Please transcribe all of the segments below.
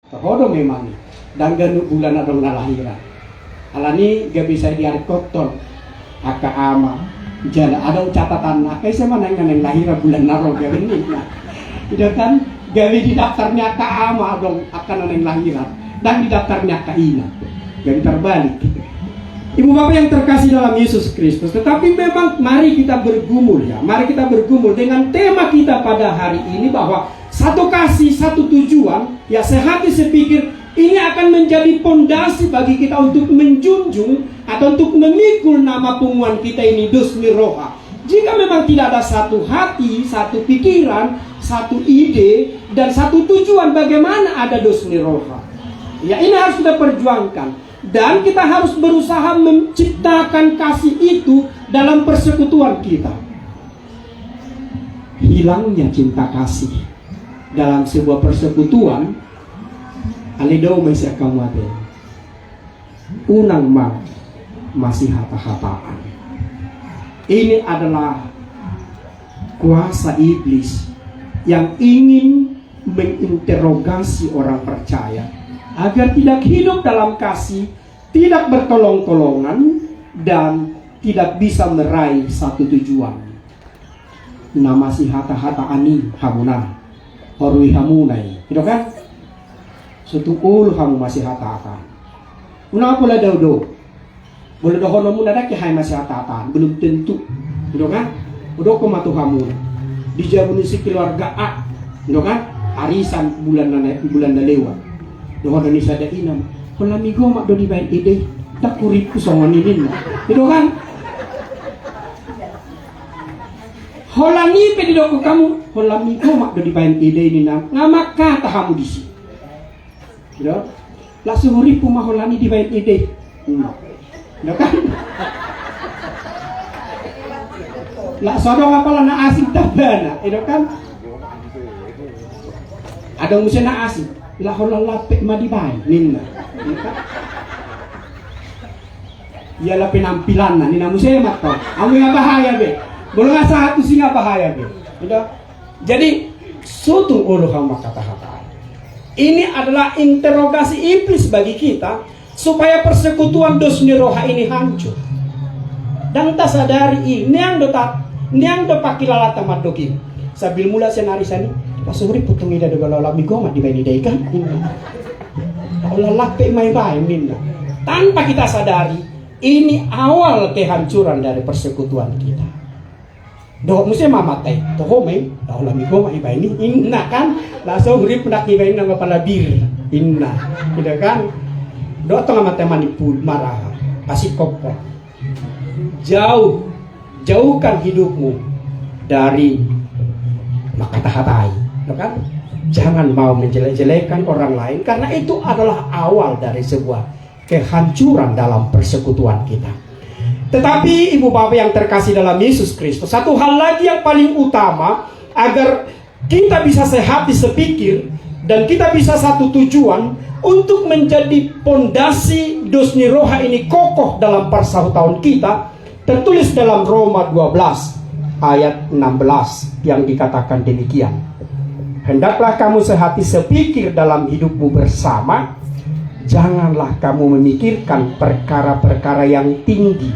Terhodo memang dan ganuk bulan adong nalahiran. Alani gak bisa diarkoton aka ama jala ada catatan akai sama nang lahiran bulan naro gawin ini. Itu kan gawi di daftarnya aka ama adong akan nang lahiran dan di daftarnya aka ina. Gawi terbalik. Ibu bapak yang terkasih dalam Yesus Kristus, tetapi memang mari kita bergumul ya. Mari kita bergumul dengan tema kita pada hari ini bahwa satu kasih, satu tujuan, ya sehati sepikir ini akan menjadi pondasi bagi kita untuk menjunjung atau untuk memikul nama pengumuman kita ini Dosni Roha. Jika memang tidak ada satu hati, satu pikiran, satu ide, dan satu tujuan bagaimana ada Dosni Roha. Ya ini harus kita perjuangkan. Dan kita harus berusaha menciptakan kasih itu dalam persekutuan kita. Hilangnya cinta kasih dalam sebuah persekutuan, alidau masih kamu ada unang masih hata-hataan. Ini adalah kuasa iblis yang ingin menginterogasi orang percaya agar tidak hidup dalam kasih, tidak bertolong-tolongan, dan tidak bisa meraih satu tujuan. Nama si hata-hata ani hamuna, horui hamunai, gitu kan? Sutukul hamu masih hata-hata. Una pula daudo, boleh dohono muna dak hai masih hata-hata, belum tentu, gitu kan? Udah komatu hamuna, dijabuni si keluarga A, gitu kan? Arisan bulan lewat. Doa ni sada inam, kalau migo mak doni bain ide, tak kuripu songan ini, itu kan? Holani pedi doko kamu, kalau migo mak doni bain ide ini nam, ngamak kata kamu di sini, itu, lah sehuripu mah holani di bain ide, itu kan? Lah sodong apalah na asing tabana, itu kan? Ada musim na asing. Lah hola lapek madibai ninna. Ya la penampilan na nina musemat to. Amo nga bahaya be. Bolong asa satu singa bahaya be. Udah. Jadi sutung ulo kang makata-hata. Ini adalah interogasi iblis bagi kita supaya persekutuan Dosni Roha ini hancur. Dan tak sadari ini yang do pakilalata madoki. Sabil mula senarisani pasuri putung ida de galola migo di bani dai kan Allah lape mai minna tanpa kita sadari ini awal kehancuran dari persekutuan kita. Doh mesti mamatai to home Allah migo mai bani inna kan langsung urip ndak ni bani nama palabir inna gitu kan do tengah mate manipul marah kasih kopor jauhkan hidupmu dari makata-hatai, kan? Jangan mau menjelek-jelekan orang lain karena itu adalah awal dari sebuah kehancuran dalam persekutuan kita. Tetapi ibu bapak yang terkasih dalam Yesus Kristus, satu hal lagi yang paling utama agar kita bisa sehati sepikir dan kita bisa satu tujuan untuk menjadi pondasi Dosni Roha ini kokoh dalam persekutuan kita, tertulis dalam Roma 12 ayat 16 yang dikatakan demikian. Hendaklah kamu sehati sepikir dalam hidupmu bersama. Janganlah kamu memikirkan perkara-perkara yang tinggi,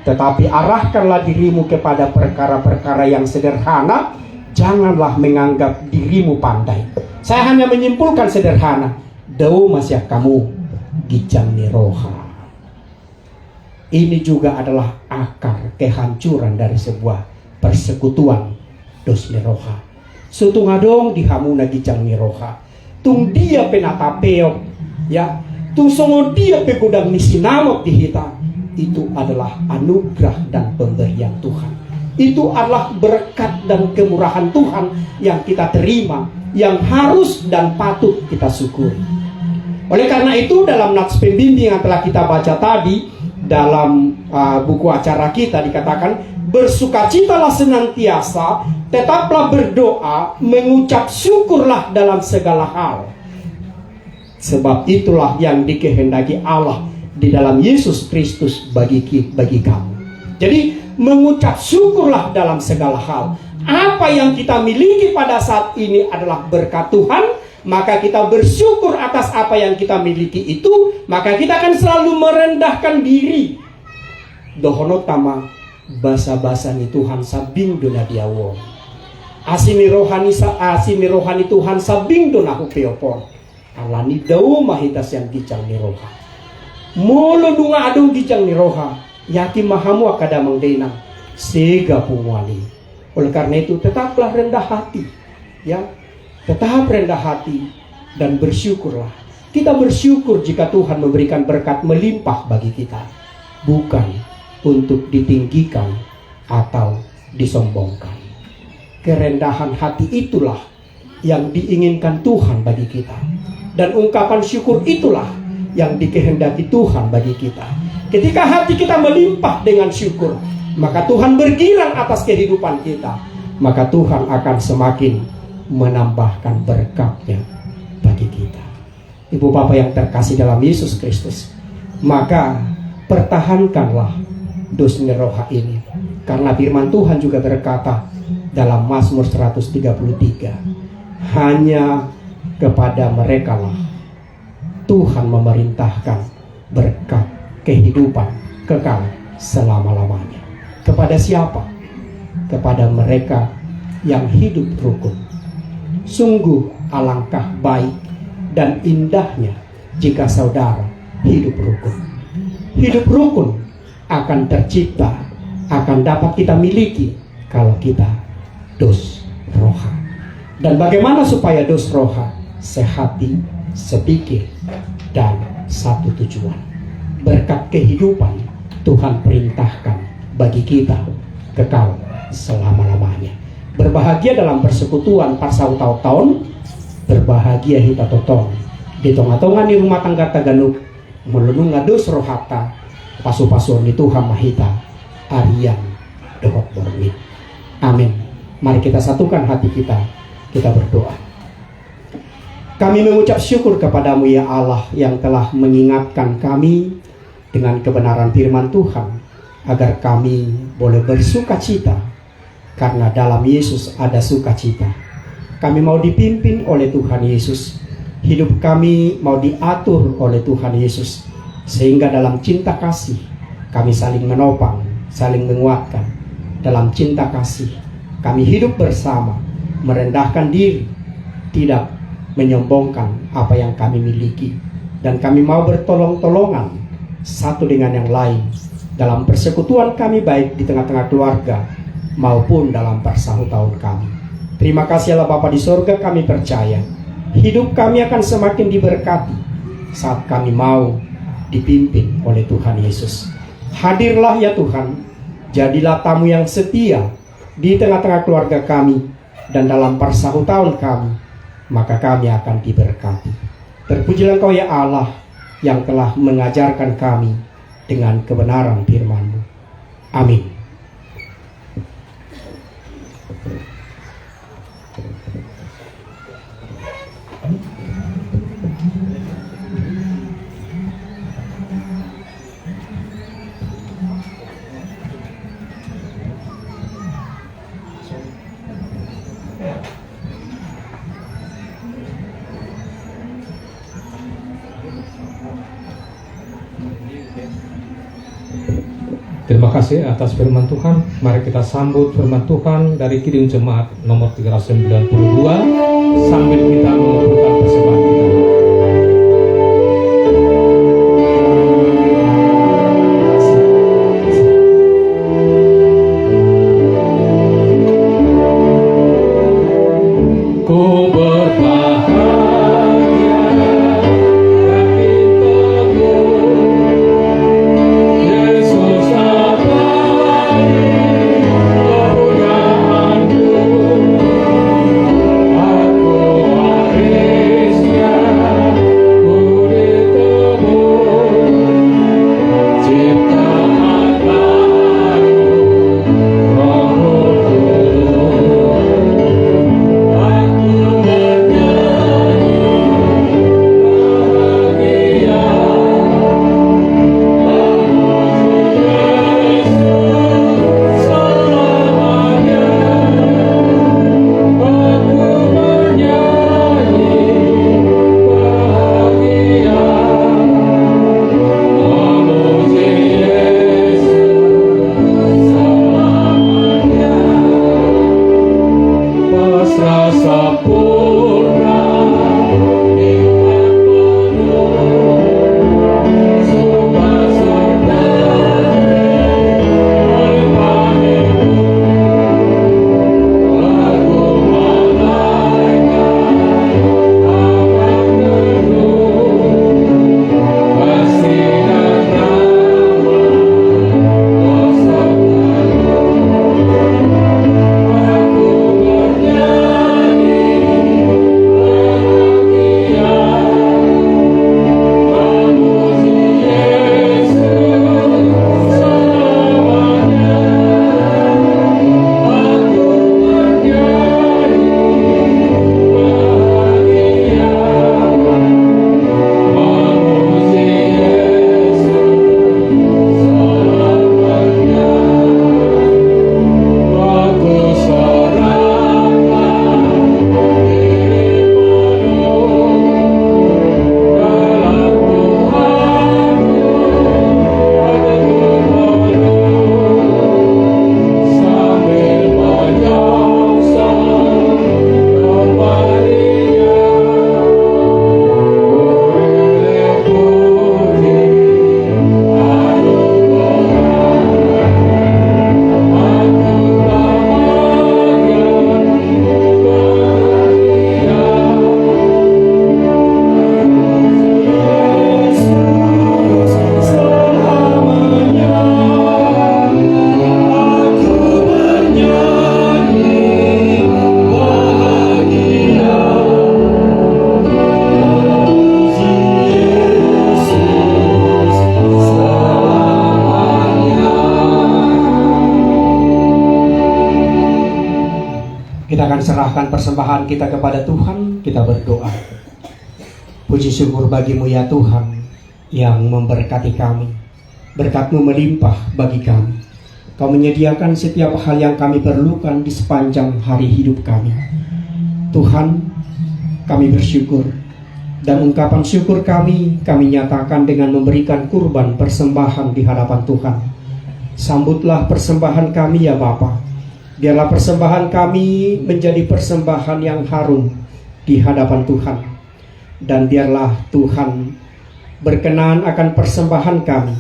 tetapi arahkanlah dirimu kepada perkara-perkara yang sederhana. Janganlah menganggap dirimu pandai. Saya hanya menyimpulkan sederhana. Dau masih kamu Gijang Roha. Ini juga adalah akar kehancuran dari sebuah persekutuan Dosni Roha. Sutung adong di hamuna Gijang Roha. Tung dia penatapeok ya. Tung songo dia pegodang nisinamok di hita. Itu adalah anugerah dan pemberian Tuhan. Itu adalah berkat dan kemurahan Tuhan yang kita terima, yang harus dan patut kita syukuri. Oleh karena itu dalam nats pembimbing yang telah kita baca tadi dalam buku acara kita dikatakan bersukacitalah senantiasa, tetaplah berdoa, mengucap syukurlah dalam segala hal. Sebab itulah yang dikehendaki Allah di dalam Yesus Kristus bagi kamu. Jadi mengucap syukurlah dalam segala hal. Apa yang kita miliki pada saat ini adalah berkat Tuhan, maka kita bersyukur atas apa yang kita miliki itu, maka kita akan selalu merendahkan diri. Dohono tama basa-basa ni Tuhan sabing dona diawo. Asimi rohani Tuhan sabing dona aku peopon. Alani dau mahitas yang gijang ni roha. Molo dunga adu gijang ni roha. Yaki mahamu akada mengdenang sega pumwali. Oleh karena itu tetaplah rendah hati, ya, tetap rendah hati dan bersyukurlah. Kita bersyukur jika Tuhan memberikan berkat melimpah bagi kita, bukan untuk ditinggikan atau disombongkan. Kerendahan hati itulah yang diinginkan Tuhan bagi kita, dan ungkapan syukur itulah yang dikehendaki Tuhan bagi kita. Ketika hati kita melimpah dengan syukur, maka Tuhan bergirang atas kehidupan kita, maka Tuhan akan semakin menambahkan berkat-Nya bagi kita. Ibu Bapak yang terkasih dalam Yesus Kristus, maka pertahankanlah dus roha ini, karena firman Tuhan juga berkata dalam Mazmur 133, hanya kepada merekalah Tuhan memerintahkan berkat kehidupan kekal selama-lamanya. Kepada siapa? Kepada mereka yang hidup rukun. Sungguh alangkah baik dan indahnya jika saudara hidup rukun. Hidup rukun akan tercipta, akan dapat kita miliki kalau kita dos roha. Dan bagaimana supaya dos roha? Sehati, sepikir, dan satu tujuan. Berkat kehidupan Tuhan perintahkan bagi kita kekal selama-lamanya. Berbahagia dalam persekutuan parsau tahun, berbahagia hita totong di tonga-tonga di rumah tangga taganuk melunung ngados rohata pasu-pasu ni Tuhan mahita arian dohot bormi. Amin. Mari kita satukan hati kita berdoa. Kami mengucap syukur kepadamu ya Allah yang telah mengingatkan kami dengan kebenaran firman Tuhan, agar kami boleh bersuka cita, karena dalam Yesus ada sukacita. Kami mau dipimpin oleh Tuhan Yesus, hidup kami mau diatur oleh Tuhan Yesus, sehingga dalam cinta kasih kami saling menopang, saling menguatkan. Dalam cinta kasih kami hidup bersama, merendahkan diri, tidak menyombongkan apa yang kami miliki, dan kami mau bertolong-tolongan satu dengan yang lain dalam persekutuan kami, baik di tengah-tengah keluarga maupun dalam persahutauan kami. Terima kasih Allah Bapa di sorga, kami percaya hidup kami akan semakin diberkati saat kami mau dipimpin oleh Tuhan Yesus. Hadirlah ya Tuhan, jadilah tamu yang setia di tengah-tengah keluarga kami dan dalam persahutauan kami, maka kami akan diberkati. Terpujilah Engkau ya Allah yang telah mengajarkan kami dengan kebenaran firman-Mu. Amin. Terima kasih atas firman Tuhan. Mari kita sambut firman Tuhan dari Kidung Jemaat nomor 392 sambil kita mengumpulkan persembahan kita. Aku persembahan kita kepada Tuhan, kita berdoa. Puji syukur bagi-Mu ya Tuhan yang memberkati kami. Berkat-Mu melimpah bagi kami. Kau menyediakan setiap hal yang kami perlukan di sepanjang hari hidup kami. Tuhan, kami bersyukur. Dan ungkapan syukur kami nyatakan dengan memberikan kurban persembahan di hadapan Tuhan. Sambutlah persembahan kami ya Bapa. Biarlah persembahan kami menjadi persembahan yang harum di hadapan Tuhan. Dan biarlah Tuhan berkenan akan persembahan kami.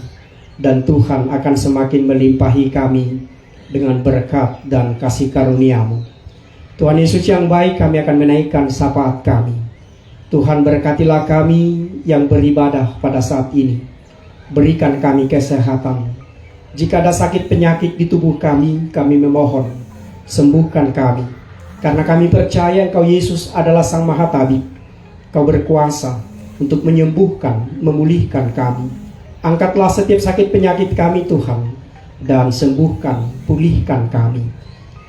Dan Tuhan akan semakin melimpahi kami dengan berkat dan kasih karunia-Mu. Tuhan Yesus yang baik, kami akan menaikkan syafaat kami. Tuhan berkatilah kami yang beribadah pada saat ini. Berikan kami kesehatan. Jika ada sakit penyakit di tubuh kami memohon, sembuhkan kami. Karena kami percaya Engkau Yesus adalah Sang Maha Tabib. Kau berkuasa untuk menyembuhkan, memulihkan kami. Angkatlah setiap sakit penyakit kami Tuhan, dan sembuhkan, pulihkan kami.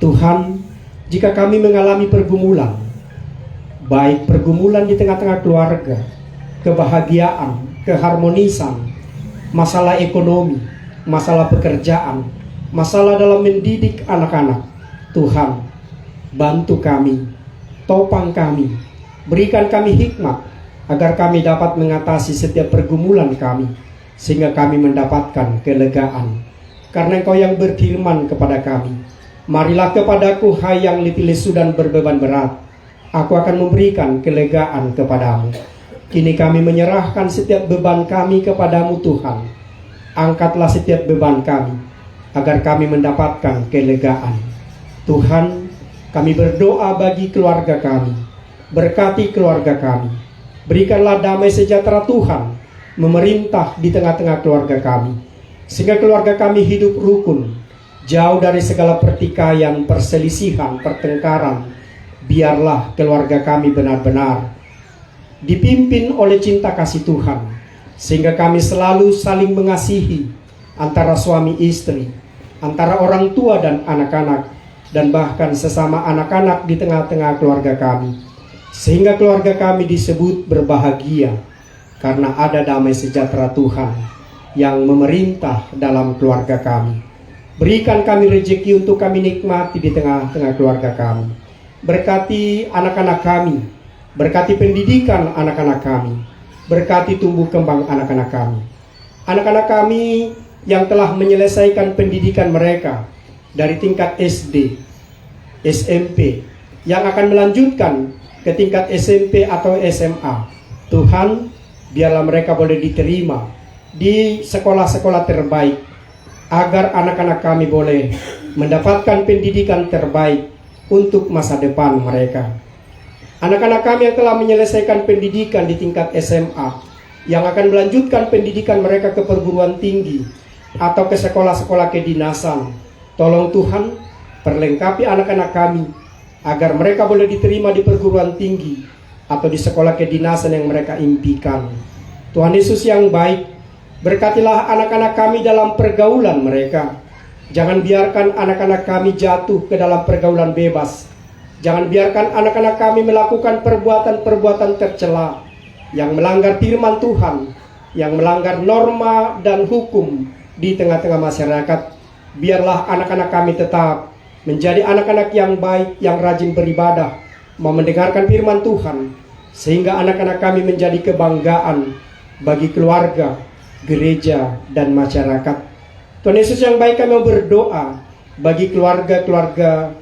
Tuhan, jika kami mengalami pergumulan, baik pergumulan di tengah-tengah keluarga, kebahagiaan, keharmonisan, masalah ekonomi, masalah pekerjaan, masalah dalam mendidik anak-anak, Tuhan, bantu kami, topang kami, berikan kami hikmat, agar kami dapat mengatasi setiap pergumulan kami, sehingga kami mendapatkan kelegaan. Karena Engkau yang berfirman kepada kami, marilah kepadaku hai yang letih lesu dan berbeban berat, aku akan memberikan kelegaan kepadamu. Kini kami menyerahkan setiap beban kami kepadamu Tuhan. Angkatlah setiap beban kami, agar kami mendapatkan kelegaan. Tuhan, kami berdoa bagi keluarga kami. Berkati keluarga kami. Berikanlah damai sejahtera Tuhan memerintah di tengah-tengah keluarga kami, sehingga keluarga kami hidup rukun, jauh dari segala pertikaian, perselisihan, pertengkaran. Biarlah keluarga kami benar-benar dipimpin oleh cinta kasih Tuhan, sehingga kami selalu saling mengasihi antara suami istri, antara orang tua dan anak-anak, dan bahkan sesama anak-anak di tengah-tengah keluarga kami, sehingga keluarga kami disebut berbahagia karena ada damai sejahtera Tuhan yang memerintah dalam keluarga kami. Berikan kami rezeki untuk kami nikmati di tengah-tengah keluarga kami. Berkati anak-anak kami, berkati pendidikan anak-anak kami, berkati tumbuh kembang anak-anak kami. Anak-anak kami yang telah menyelesaikan pendidikan mereka dari tingkat SD, SMP, yang akan melanjutkan ke tingkat SMP atau SMA. Tuhan, biarlah mereka boleh diterima di sekolah-sekolah terbaik, agar anak-anak kami boleh mendapatkan pendidikan terbaik untuk masa depan mereka. Anak-anak kami yang telah menyelesaikan pendidikan di tingkat SMA, yang akan melanjutkan pendidikan mereka ke perguruan tinggi atau ke sekolah-sekolah kedinasan, tolong Tuhan, perlengkapi anak-anak kami agar mereka boleh diterima di perguruan tinggi atau di sekolah kedinasan yang mereka impikan. Tuhan Yesus yang baik, berkatilah anak-anak kami dalam pergaulan mereka. Jangan biarkan anak-anak kami jatuh ke dalam pergaulan bebas. Jangan biarkan anak-anak kami melakukan perbuatan-perbuatan tercela yang melanggar firman Tuhan, yang melanggar norma dan hukum di tengah-tengah masyarakat. Biarlah anak-anak kami tetap menjadi anak-anak yang baik, yang rajin beribadah, mau mendengarkan firman Tuhan, sehingga anak-anak kami menjadi kebanggaan bagi keluarga, gereja, dan masyarakat. Tuhan Yesus yang baik, kami mau berdoa bagi keluarga-keluarga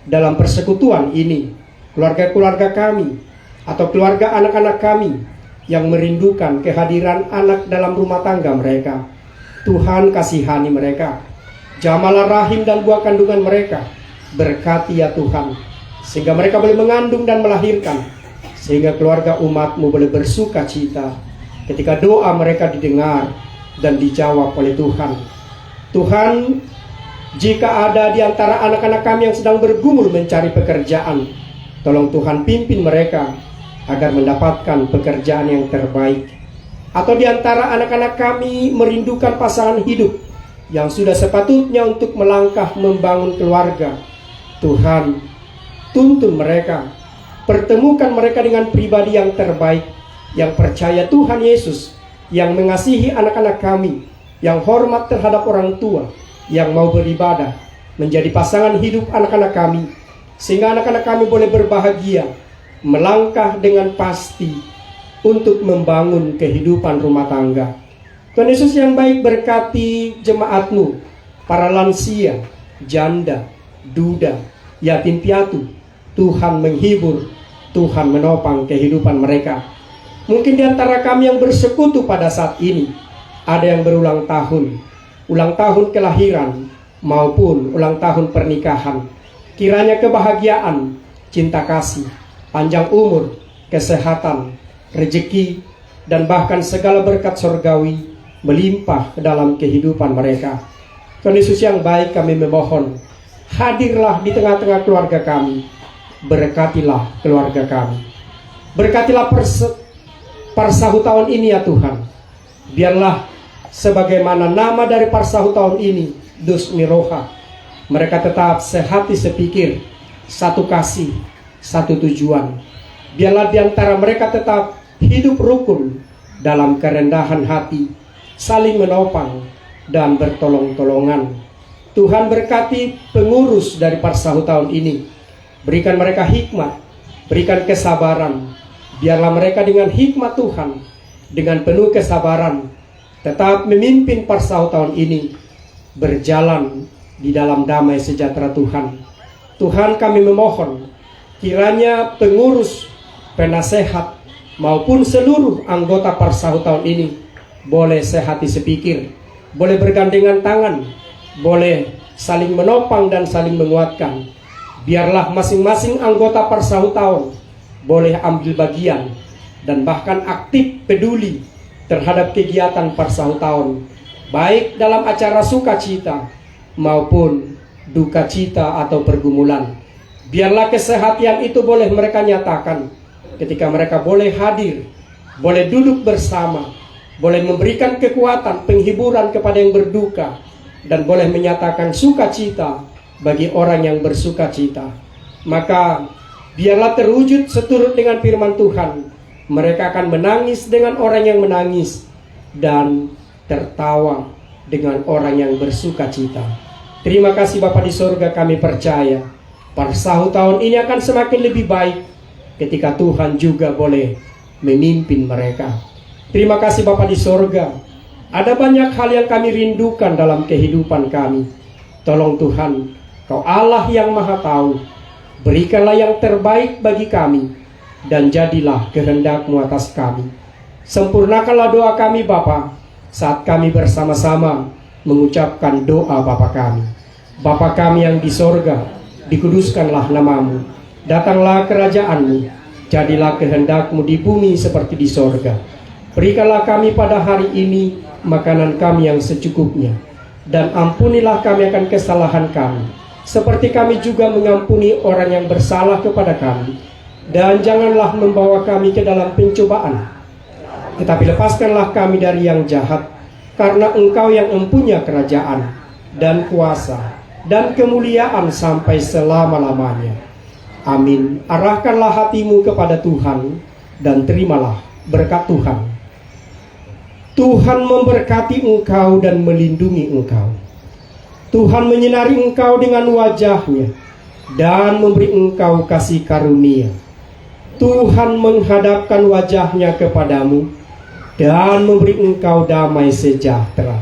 dalam persekutuan ini, keluarga-keluarga kami, atau keluarga anak-anak kami yang merindukan kehadiran anak dalam rumah tangga mereka. Tuhan kasihani mereka, jamalah rahim dan buah kandungan mereka. Berkati ya Tuhan, sehingga mereka boleh mengandung dan melahirkan, sehingga keluarga umat-Mu boleh bersuka cita ketika doa mereka didengar dan dijawab oleh Tuhan. Tuhan, jika ada di antara anak-anak kami yang sedang bergumul mencari pekerjaan, tolong Tuhan pimpin mereka agar mendapatkan pekerjaan yang terbaik. Atau di antara anak-anak kami merindukan pasangan hidup yang sudah sepatutnya untuk melangkah membangun keluarga, Tuhan, tuntun mereka, pertemukan mereka dengan pribadi yang terbaik, yang percaya Tuhan Yesus, yang mengasihi anak-anak kami, yang hormat terhadap orang tua, yang mau beribadah, menjadi pasangan hidup anak-anak kami, sehingga anak-anak kami boleh berbahagia, melangkah dengan pasti untuk membangun kehidupan rumah tangga. Tuhan Yesus yang baik, berkati jemaat-Mu, para lansia, janda, duda, yatim piatu. Tuhan menghibur, Tuhan menopang kehidupan mereka. Mungkin di antara kami yang bersekutu pada saat ini, ada yang berulang tahun kelahiran maupun ulang tahun pernikahan. Kiranya kebahagiaan, cinta kasih, panjang umur, kesehatan, rezeki, dan bahkan segala berkat surgawi melimpah ke dalam kehidupan mereka. Tuhan Yesus yang baik, kami memohon, hadirlah di tengah-tengah keluarga kami. Berkatilah keluarga kami. Berkatilah Parsahu tahun ini ya Tuhan. Biarlah sebagaimana nama dari Parsahu tahun ini, Dus Miroha, mereka tetap sehati sepikir, satu kasih, satu tujuan. Biarlah di antara mereka tetap hidup rukun dalam kerendahan hati, saling menopang dan bertolong-tolongan. Tuhan berkati pengurus dari Parsahu tahun ini. Berikan mereka hikmat, berikan kesabaran. Biarlah mereka dengan hikmat Tuhan, dengan penuh kesabaran, tetap memimpin Parsahu tahun ini, berjalan di dalam damai sejahtera Tuhan. Tuhan, kami memohon, kiranya pengurus, penasehat, maupun seluruh anggota Parsahu tahun ini boleh sehati sepikir, boleh bergandengan tangan, boleh saling menopang dan saling menguatkan. Biarlah masing-masing anggota Parsahu tahun boleh ambil bagian dan bahkan aktif peduli terhadap kegiatan Parsahu tahun, baik dalam acara sukacita maupun duka cita atau pergumulan. Biarlah kesehatan itu boleh mereka nyatakan ketika mereka boleh hadir, boleh duduk bersama, boleh memberikan kekuatan, penghiburan kepada yang berduka, dan boleh menyatakan sukacita bagi orang yang bersukacita. Maka biarlah terwujud seturut dengan firman Tuhan, mereka akan menangis dengan orang yang menangis dan tertawa dengan orang yang bersukacita. Terima kasih Bapa di sorga, kami percaya Parsahu tahun ini akan semakin lebih baik ketika Tuhan juga boleh memimpin mereka. Terima kasih Bapa di sorga, ada banyak hal yang kami rindukan dalam kehidupan kami. Tolong Tuhan, Kau Allah yang Maha Tahu, berikanlah yang terbaik bagi kami, dan jadilah kehendak-Mu atas kami. Sempurnakanlah doa kami Bapa, saat kami bersama-sama mengucapkan doa Bapa kami. Bapa kami yang di sorga, dikuduskanlah nama-Mu, datanglah kerajaan-Mu, jadilah kehendak-Mu di bumi seperti di sorga. Berikanlah kami pada hari ini makanan kami yang secukupnya, dan ampunilah kami akan kesalahan kami, seperti kami juga mengampuni orang yang bersalah kepada kami. Dan janganlah membawa kami ke dalam pencobaan, tetapi lepaskanlah kami dari yang jahat, karena Engkau yang mempunyai kerajaan dan kuasa dan kemuliaan sampai selama-lamanya. Amin. Arahkanlah hatimu kepada Tuhan dan terimalah berkat Tuhan. Tuhan memberkati engkau dan melindungi engkau. Tuhan menyinari engkau dengan wajah-Nya dan memberi engkau kasih karunia. Tuhan menghadapkan wajah-Nya kepadamu dan memberi engkau damai sejahtera.